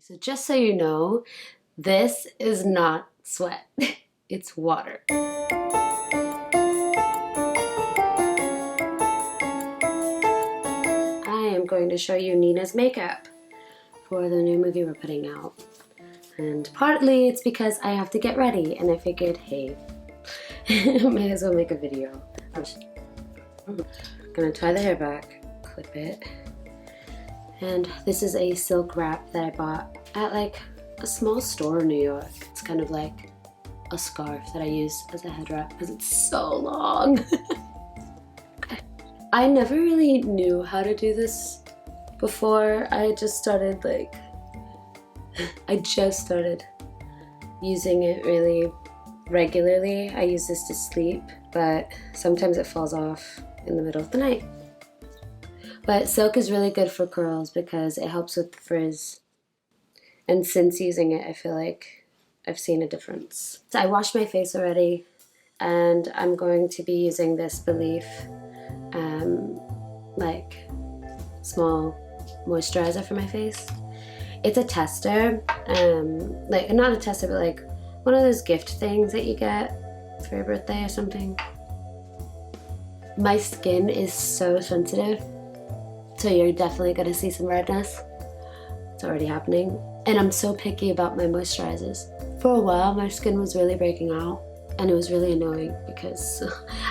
So just so you know, this is not sweat, it's water. I am going to show you Nina's makeup for the new movie we're putting out. And partly it's because I have to get ready and I figured, hey, may as well make a video. I'm gonna tie the hair back, clip it. And this is a silk wrap that I bought at like a small store in New York. It's kind of like a scarf that I use as a head wrap because it's so long. I never really knew how to do this before. I just started using it really regularly. I use this to sleep, but sometimes it falls off in the middle of the night. But silk is really good for curls because it helps with frizz. And since using it, I feel like I've seen a difference. So I washed my face already, and I'm going to be using this Belif like small moisturizer for my face. It's a tester, like not a tester, but like one of those gift things that you get for your birthday or something. My skin is so sensitive, so you're definitely gonna see some redness. It's already happening. And I'm so picky about my moisturizers. For a while, my skin was really breaking out, and it was really annoying because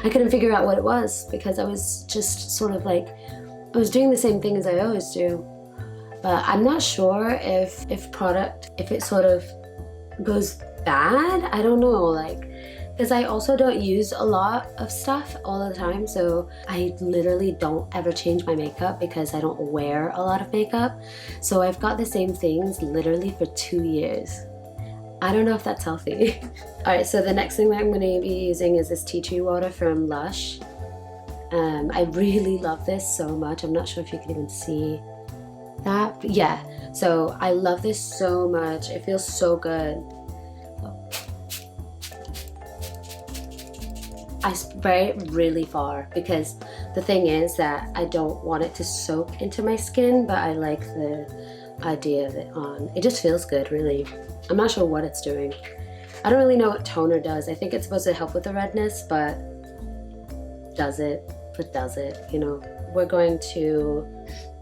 I couldn't figure out what it was, because I was just sort of like, I was doing the same thing as I always do. But I'm not sure if it sort of goes bad. I don't know, like, because I also don't use a lot of stuff all the time, so I literally don't ever change my makeup because I don't wear a lot of makeup. So I've got the same things literally for 2 years. I don't know if that's healthy. Alright, so the next thing that I'm going to be using is this tea tree water from Lush. I really love this so much. I'm not sure if you can even see that. But yeah, so I love this so much. It feels so good. I spray it really far because the thing is that I don't want it to soak into my skin, but I like the idea of it on. It just feels good, really. I'm not sure what it's doing. I don't really know what toner does. I think it's supposed to help with the redness, but does it? But does it? You know, we're going to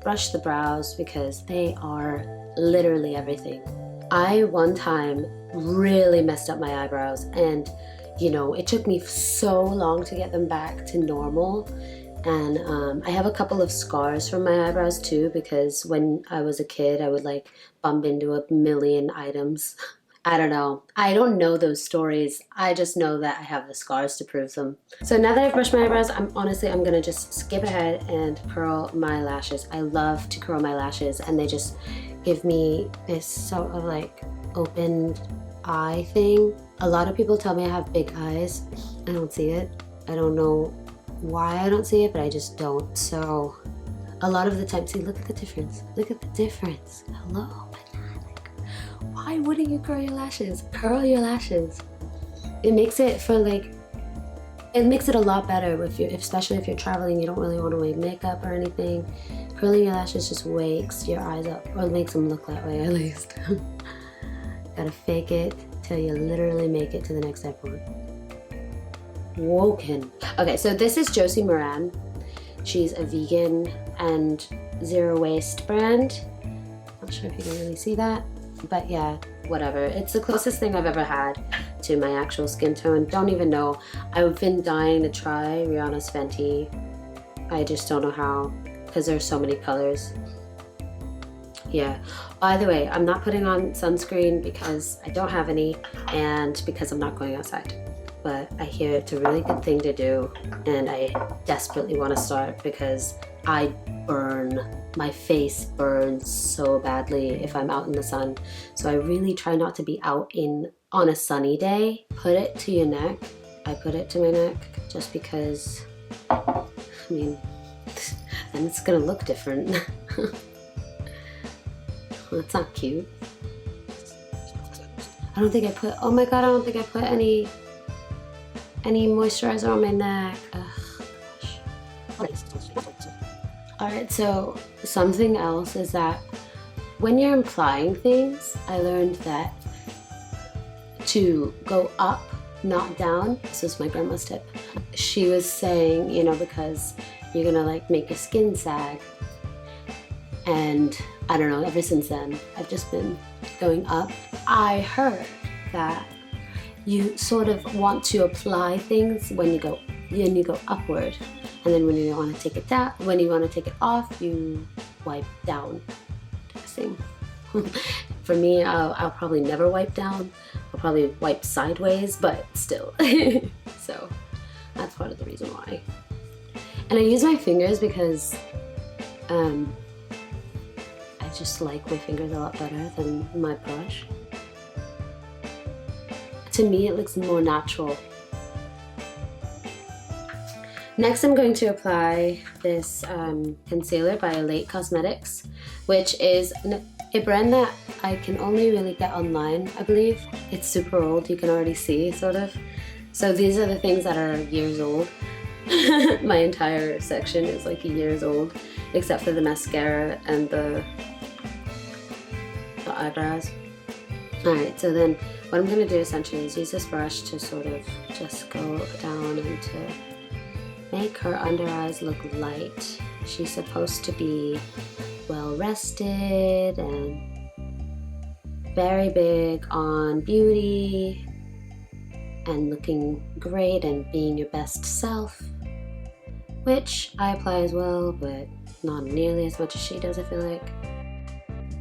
brush the brows because they are literally everything. I one time really messed up my eyebrows, and you know, it took me so long to get them back to normal. And I have a couple of scars from my eyebrows too, because when I was a kid, I would like bump into a million items. I don't know. I don't know those stories. I just know that I have the scars to prove them. So now that I've brushed my eyebrows, I'm gonna just skip ahead and curl my lashes. I love to curl my lashes, and they just give me this sort of like opened eye thing. A lot of people tell me I have big eyes. I don't see it. I don't know why I don't see it, but I just don't. So a lot of the time, see, look at the difference. Look at the difference. Hello, my God. Like, why wouldn't you curl your lashes? Curl your lashes. It makes it it makes it a lot better especially if you're traveling, you don't really want to wear makeup or anything. Curling your lashes just wakes your eyes up, or makes them look that way at least. Gotta fake it till you literally make it to the next airport. Woken. Okay, so this is Josie Moran. She's a vegan and zero waste brand. Not sure if you can really see that, but yeah, whatever. It's the closest thing I've ever had to my actual skin tone. Don't even know. I've been dying to try Rihanna's Fenty. I just don't know how, because there's so many colors. Yeah. By the way, I'm not putting on sunscreen because I don't have any, and because I'm not going outside. But I hear it's a really good thing to do, and I desperately want to start because I burn. My face burns so badly if I'm out in the sun. So I really try not to be out on a sunny day. Put it to your neck. I put it to my neck just because, I mean, then it's gonna look different. Well, that's not cute. I don't think I put, oh my God, I don't think I put any moisturizer on my neck. Ugh. Alright, so something else is that when you're applying things, I learned that to go up, not down. This is my grandma's tip. She was saying, you know, because you're gonna like make your skin sag. And I don't know, ever since then, I've just been going up. I heard that you sort of want to apply things when you go upward, and then when you want to take it down, when you want to take it off, you wipe down. For me, I'll probably never wipe down. I'll probably wipe sideways, but still. So that's part of the reason why. And I use my fingers because I just like my fingers a lot better than my brush. To me, it looks more natural. Next, I'm going to apply this concealer by Late Cosmetics, which is a brand that I can only really get online, I believe. It's super old, you can already see, sort of. So these are the things that are years old. My entire section is like years old, except for the mascara and the eyebrows. Alright, so then what I'm going to do essentially is use this brush to sort of just go down and to make her under eyes look light. She's supposed to be well rested and very big on beauty and looking great and being your best self, which I apply as well, but not nearly as much as she does, I feel like.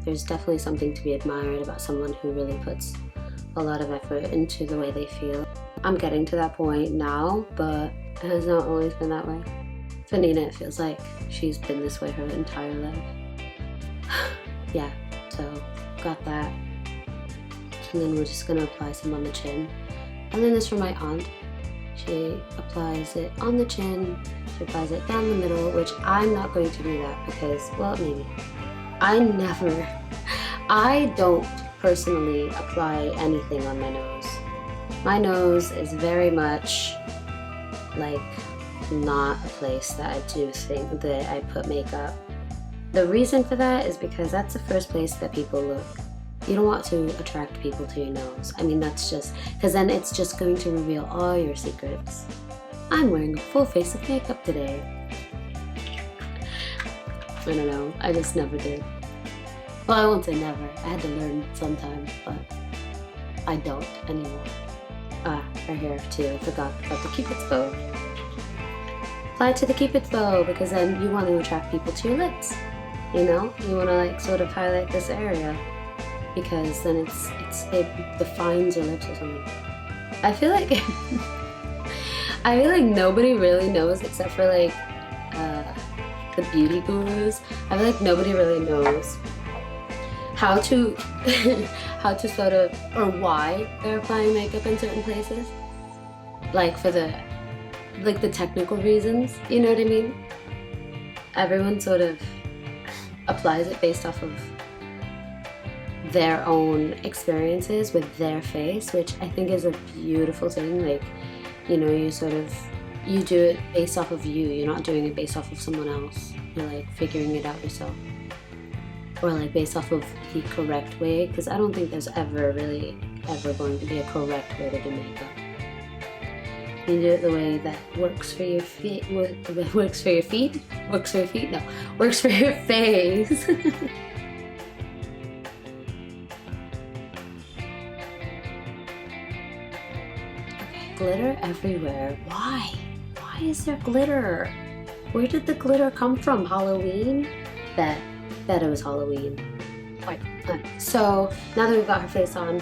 There's definitely something to be admired about someone who really puts a lot of effort into the way they feel. I'm getting to that point now, but it has not always been that way. For Nina, it feels like she's been this way her entire life. Yeah, so got that. And then we're just gonna apply some on the chin. And then this for my aunt. She applies it on the chin, she applies it down the middle, which I'm not going to do that because, well, maybe. I don't personally apply anything on my nose. My nose is very much like not a place that I do think that I put makeup. The reason for that is because that's the first place that people look. You don't want to attract people to your nose. I mean, that's just, because then it's just going to reveal all your secrets. I'm wearing a full face of makeup today. I don't know, I just never did. Well, I won't say never, I had to learn sometime, but I don't anymore. Right here too, I forgot about the Cupid's bow. Apply it to the Cupid's bow because then you want to attract people to your lips. You know, you want to like sort of highlight this area because then it defines your lips or something. I feel like nobody really knows except for like the beauty gurus. I feel like nobody really knows how to sort of, or why they're applying makeup in certain places, like for the technical reasons, you know what I mean? Everyone sort of applies it based off of their own experiences with their face, which I think is a beautiful thing. Like, you know, you do it based off of you, you're not doing it based off of someone else. You're like figuring it out yourself. Or like based off of the correct way, because I don't think there's ever going to be a correct way to do makeup. You do it the way that works for your feet, works for your face. Okay, glitter everywhere. Why? Why is there glitter? Where did the glitter come from? Halloween? Bet it was Halloween. Right. So now that we've got her face on,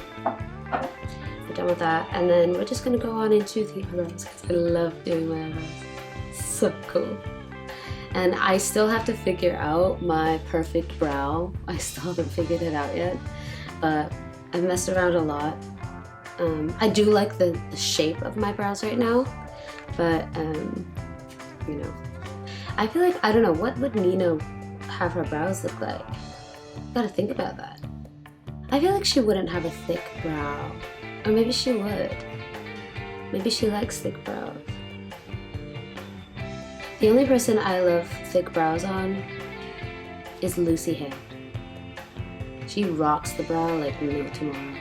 we're done with that, and then we're just gonna go on into the eyebrows because I love doing my eyebrows. So cool. And I still have to figure out my perfect brow. I still haven't figured it out yet, but I've messed around a lot. I do like the shape of my brows right now, but you know, I feel like, I don't know, what would Nina have her brows look like? Gotta think about that. I feel like she wouldn't have a thick brow, or maybe she would. Maybe she likes thick brows. The only person I love thick brows on is Lucy Hale. She rocks the brow like no tomorrow.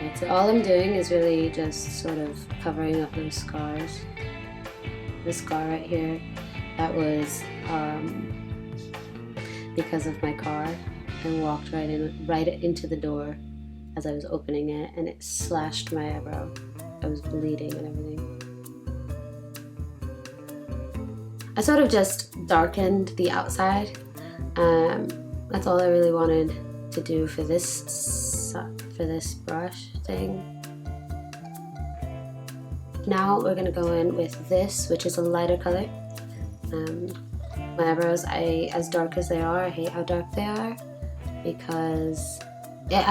Right, so all I'm doing is really just sort of covering up those scars. This scar right here, that was because of my car. I walked right into the door as I was opening it, and it slashed my eyebrow. I was bleeding and everything. I sort of just darkened the outside. That's all I really wanted to do for this brush thing. Now we're gonna go in with this, which is a lighter color. My eyebrows, as dark as they are, I hate how dark they are, because I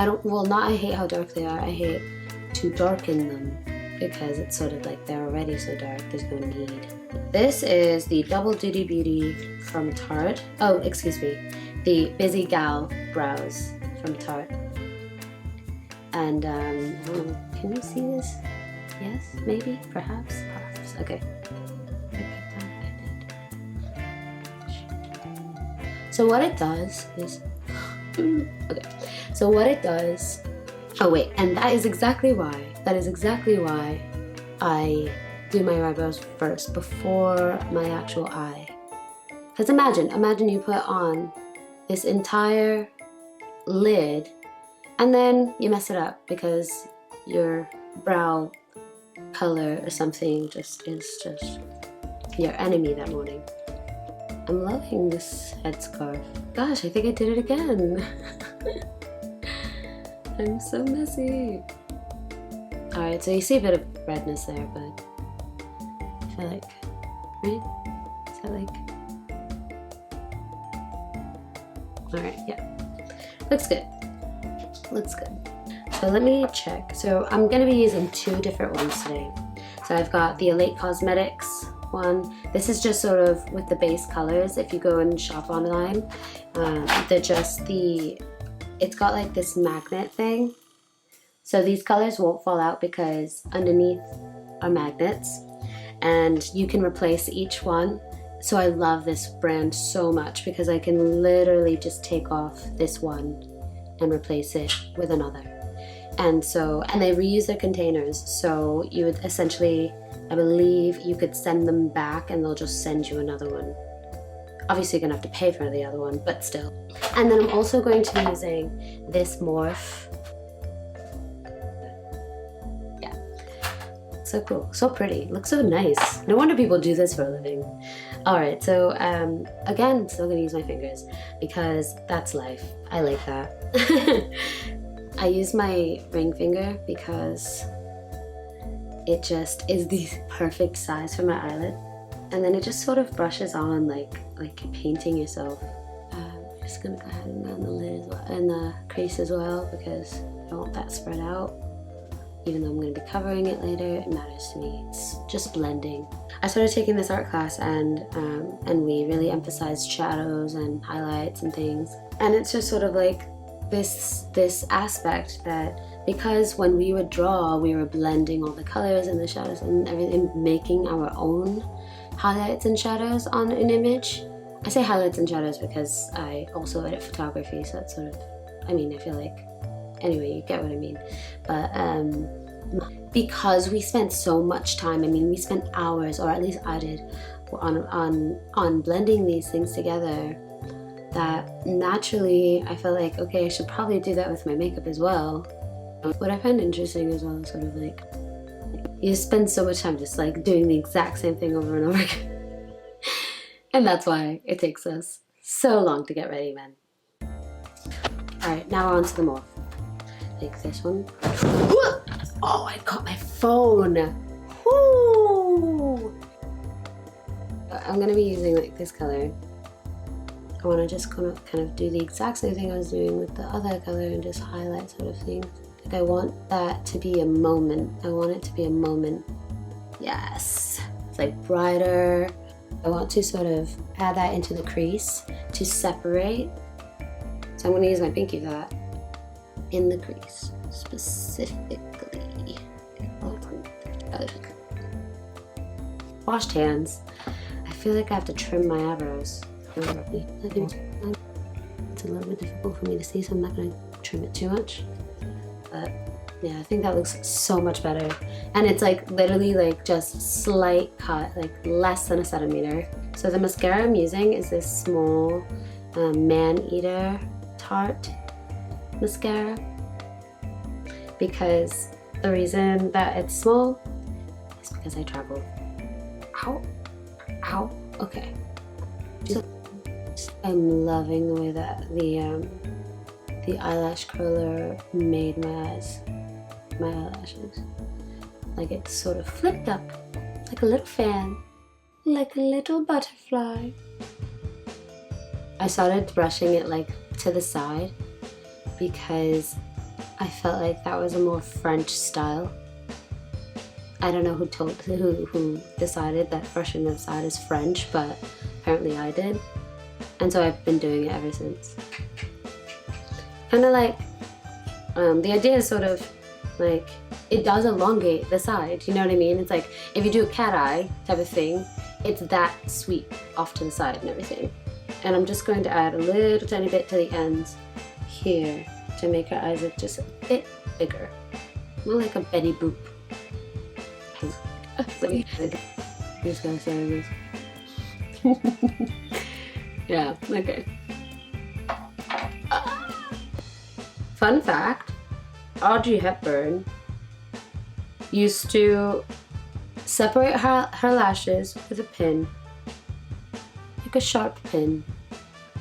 hate how dark they are, I hate to darken them, because it's sort of like they're already so dark, there's no need. This is the Double Duty Beauty from Tarte. Oh, excuse me, the Busy Gal Brows from Tarte. And can you see this? Yes, maybe, perhaps. Okay. So what it does is, okay. So what it does, oh wait, and that is exactly why I do my eyebrows first before my actual eye. Because imagine you put on this entire lid and then you mess it up because your brow color or something is just your enemy that morning. I'm loving this headscarf. Gosh, I think I did it again. I'm so messy. Alright, so you see a bit of redness there, but I feel like, right? Is that like... Alright, yeah. Looks good. Looks good. So let me check. So I'm going to be using two different ones today. So I've got the Elate Cosmetics one. This is just sort of with the base colors. If you go and shop online, it's got like this magnet thing. So these colors won't fall out because underneath are magnets and you can replace each one. So I love this brand so much because I can literally just take off this one and replace it with another. And they reuse their containers, so you would essentially, I believe you could send them back and they'll just send you another one. Obviously you're gonna have to pay for the other one, but still. And then I'm also going to be using this Morphe. Yeah, so cool, so pretty, looks so nice. No wonder people do this for a living. All right, so again, still gonna use my fingers because that's life. I like that. I use my ring finger because it just is the perfect size for my eyelid, and then it just sort of brushes on like you're painting yourself. I'm just gonna go ahead and go on the lid as well, and the crease as well, because I don't want that spread out. Even though I'm going to be covering it later, it matters to me. It's just blending. I started taking this art class and we really emphasized shadows and highlights and things, and it's just sort of like this aspect that, because when we would draw, we were blending all the colors and the shadows and everything, making our own highlights and shadows on an image. I say highlights and shadows because I also edit photography, so it's sort of, I mean, I feel like, anyway, you get what I mean. But because we spent so much time, I mean, we spent hours, or at least I did, on blending these things together, that naturally I felt like, okay, I should probably do that with my makeup as well. What I find interesting as well is sort of like, you spend so much time just like doing the exact same thing over and over again. And that's why it takes us so long to get ready, man. Alright, now on to the Morphe. Take this one. Oh, I caught my phone. Woo! I'm gonna be using like this color. I want to just kind of do the exact same thing I was doing with the other color and just highlight sort of things. Like I want that to be a moment. I want it to be a moment. Yes. It's like brighter. I want to sort of add that into the crease to separate. So I'm going to use my pinky for that. In the crease, specifically. Washed hands. I feel like I have to trim my eyebrows. It's it's a little bit difficult for me to see, so I'm not going to trim it too much. But yeah, I think that looks so much better. And it's like literally like just slight cut, like less than a centimeter. So the mascara I'm using is this small Maneater Tarte mascara, because the reason that it's small is because I travel. Ow, ow, okay. I'm loving the way that the eyelash curler made my eyelashes. Like it's sort of flipped up, like a little fan, like a little butterfly. I started brushing it like to the side because I felt like that was a more French style. I don't know who decided that brushing to the side is French, but apparently I did. And so I've been doing it ever since. Kind of like, the idea is sort of like, it does elongate the side, you know what I mean? It's like, if you do a cat eye type of thing, it's that sweep off to the side and everything. And I'm just going to add a little tiny bit to the ends here to make her eyes look just a bit bigger. More like a Betty Boop. Just gotta say this. Yeah, okay. Fun fact, Audrey Hepburn used to separate her lashes with a pin, like a sharp pin,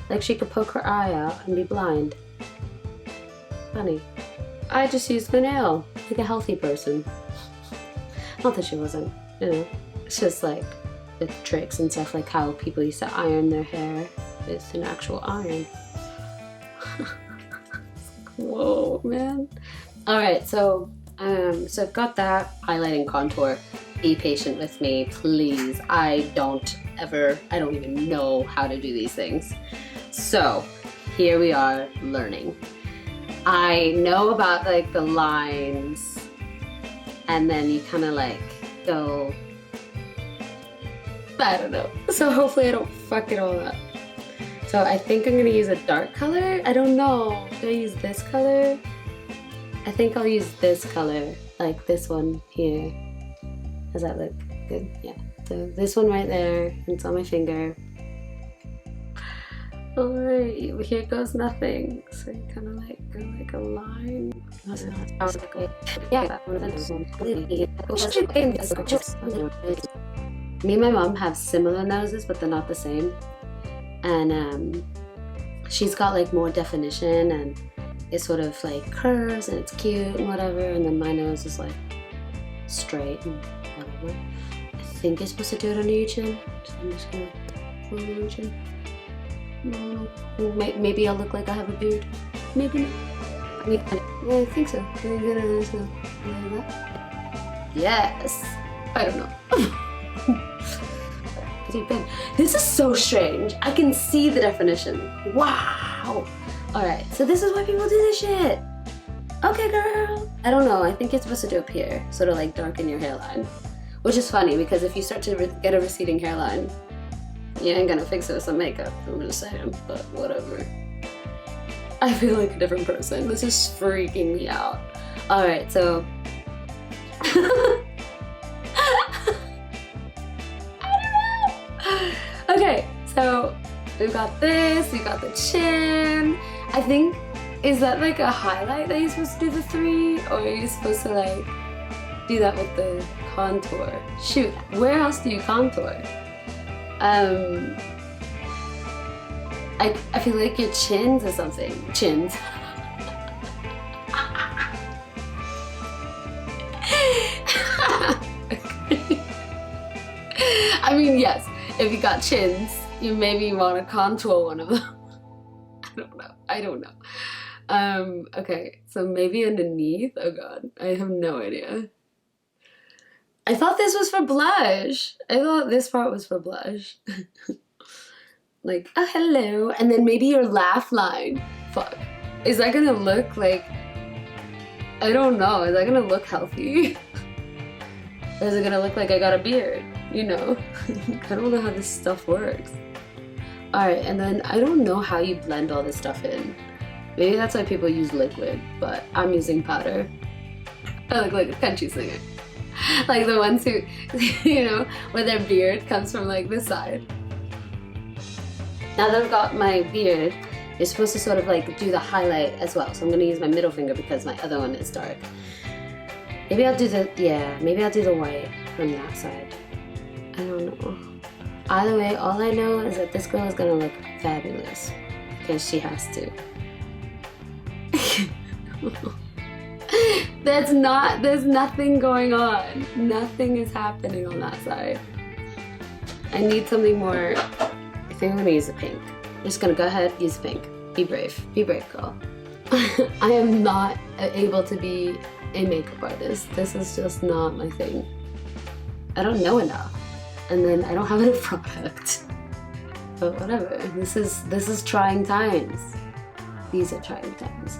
like she could poke her eye out and be blind. Funny. I just used my nail like a healthy person. Not that she wasn't, you know, it's just like the tricks and stuff, like how people used to iron their hair with an actual iron. Whoa, man. Alright, so I've got that highlighting contour. Be patient with me, please. I don't even know how to do these things. So here we are learning. I know about like the lines, and then you kind of like go, I don't know. So hopefully I don't fuck it all up. So I think I'm gonna use a dark color. I don't know. Do I use this color? I think I'll use this color, like this one here. Does that look good? Yeah. So this one right there, it's on my finger. Alright, here goes nothing. So you kind of like go like a line. Yeah. Me and my mom have similar noses, but they're not the same. And she's got like more definition, and it sort of like curves and it's cute and whatever. And then my nose is like straight and whatever. I think you're supposed to do it under your chin. So I'm just gonna pull it under your chin. Maybe I'll look like I have a beard. Maybe not. I mean, yeah, I think so. Yes. I don't know. This is so strange. I can see the definition. Wow. Alright, so this is why people do this shit. Okay, girl. I don't know. I think it's supposed to do up here. Sort of like darken your hairline. Which is funny because if you start to get a receding hairline, you ain't gonna fix it with some makeup. I'm just saying, but whatever. I feel like a different person. This is freaking me out. Alright, so... Okay, so we've got this, we've got the chin. I think, is that like a highlight that you're supposed to do the 3? Or are you supposed to like do that with the contour? Shoot, where else do you contour? I feel like your chins or something. Chins. I mean, yes, if you got chins, you maybe want to contour one of them. I don't know. Okay, so maybe underneath? Oh god, I have no idea. I thought this was for blush. I thought this part was for blush. Like, oh hello, and then maybe your laugh line. Fuck. Is that gonna look like, I don't know, is that gonna look healthy? Or is it gonna look like I got a beard? You know? I don't know how this stuff works. Alright, and then I don't know how you blend all this stuff in. Maybe that's why people use liquid, but I'm using powder. I look like a country singer. Like the ones who, you know, where their beard comes from like this side. Now that I've got my beard, you're supposed to sort of like do the highlight as well. So I'm gonna use my middle finger because my other one is dark. Maybe I'll do the, yeah, maybe I'll do the white from that side. I don't know. Either way, all I know is that this girl is gonna look fabulous because she has to. There's nothing going on. Nothing is happening on that side. I need something more. I think I'm gonna use the pink. I'm just gonna go ahead, use pink. Be brave, girl. I am not able to be a makeup artist. This is just not my thing. I don't know enough. And then I don't have enough product. But whatever, this is trying times. These are trying times.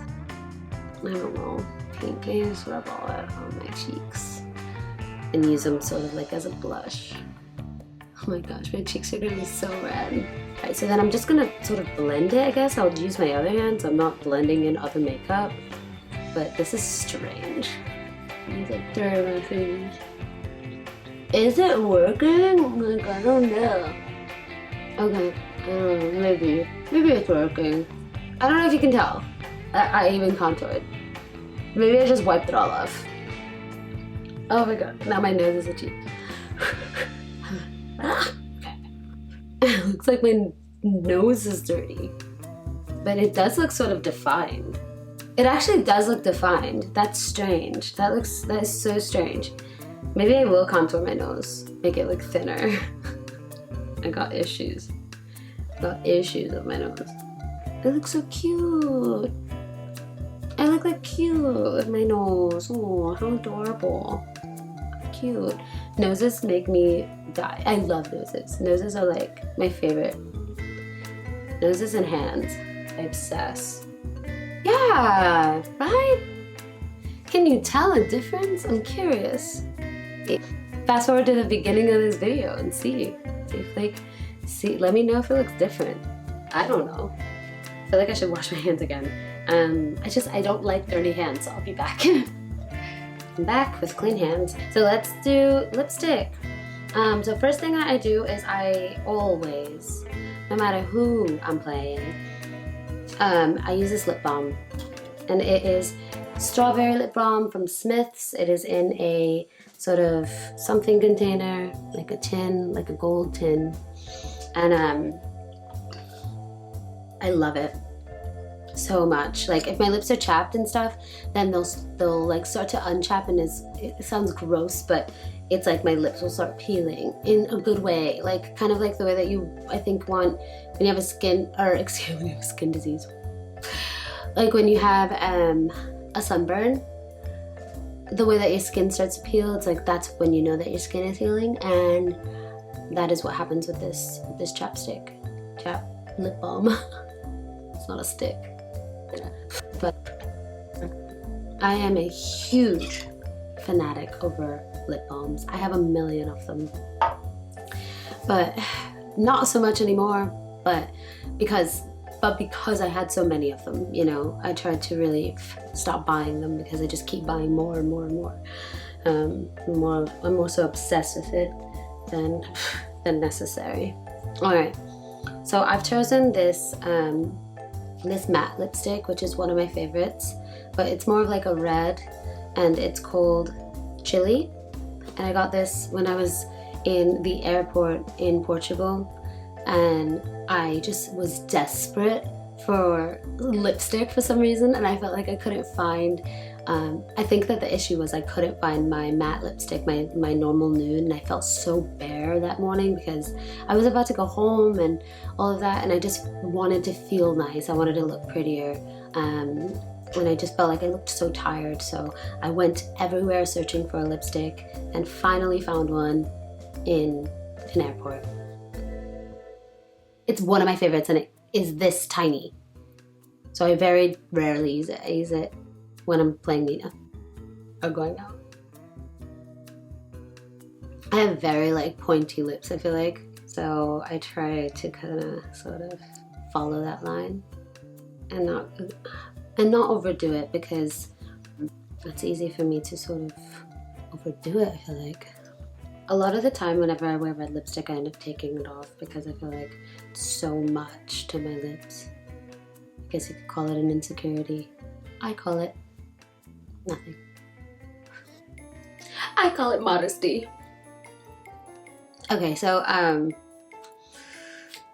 I don't know. Pink, I just rub all that on my cheeks and use them sort of like as a blush. Oh my gosh, my cheeks are gonna be so red. Alright, so then I'm just gonna sort of blend it, I guess. I'll use my other hand, so I'm not blending in other makeup. But this is strange. Use like through my fingers. Is it working? Like, I don't know. Okay, I don't know, maybe it's working. I don't know if you can tell. I even contoured. Maybe I just wiped it all off. Oh my god, now my nose is itchy. It looks like my nose is dirty. But it does look sort of defined. It actually does look defined. That's strange. That is so strange. Maybe I will contour my nose, make it look thinner. I got issues. Got issues with my nose. It looks so cute. I look like cute with my nose. Oh, how adorable. Cute. Noses make me die. I love noses. Noses are like my favorite. Noses and hands. I obsess. Yeah, right? Can you tell a difference? I'm curious. Fast forward to the beginning of this video and see if like, let me know if it looks different. I don't know. I feel like I should wash my hands again. I don't like dirty hands, so I'll be back. I'm back with clean hands. So let's do lipstick. So first thing that I do is I always, no matter who I'm playing, I use this lip balm. And it is strawberry lip balm from Smith's. It is in a sort of something container, like a tin, like a gold tin. And I love it so much. Like if my lips are chapped and stuff, then they'll like start to unchap, and it sounds gross, but it's like my lips will start peeling in a good way, like kind of like the way that you, I think, want when you have a skin, or excuse me, skin disease. Like when you have a sunburn, the way that your skin starts to peel, it's like that's when you know that your skin is healing, and that is what happens with this chapstick, lip balm. It's not a stick, but I am a huge fanatic over lip balms. I have a million of them, but not so much anymore. But because I had so many of them, you know, I tried to really stop buying them because I just keep buying more and more and more. I'm more so obsessed with it than necessary. All right, so I've chosen this this matte lipstick, which is one of my favorites, but it's more of like a red, and it's called Chili. And I got this when I was in the airport in Portugal, and I just was desperate for lipstick for some reason, and I felt like I couldn't find, I think that the issue was I couldn't find my matte lipstick, my normal nude, and I felt so bare that morning because I was about to go home and all of that, and I just wanted to feel nice. I wanted to look prettier, and I just felt like I looked so tired, so I went everywhere searching for a lipstick and finally found one in an airport. It's one of my favorites, and it is this tiny. So I very rarely use it. I use it when I'm playing Nina or going out. I have very like pointy lips, I feel like. So I try to kind of sort of follow that line and not overdo it, because it's easy for me to sort of overdo it, I feel like. A lot of the time whenever I wear red lipstick, I end up taking it off because I feel like it's so much to my lips. I guess you could call it an insecurity. I call it nothing. I call it modesty. Okay, so,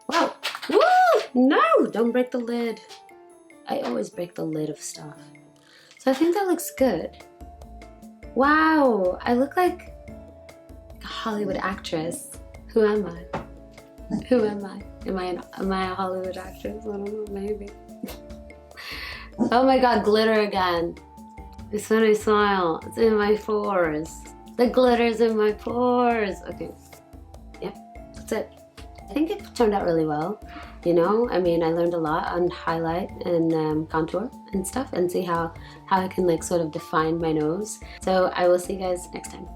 whoa, woo, no, don't break the lid. I always break the lid of stuff. So I think that looks good. Wow, I look like a Hollywood actress. Who am I? Who am I? Am I a Hollywood actress? I don't know, maybe. Oh my God, glitter again. It's when I smile, it's in my pores. The glitter's in my pores. Okay, yep, that's it. I think it turned out really well. You know, I mean, I learned a lot on highlight and contour and stuff, and see how I can like sort of define my nose. So I will see you guys next time.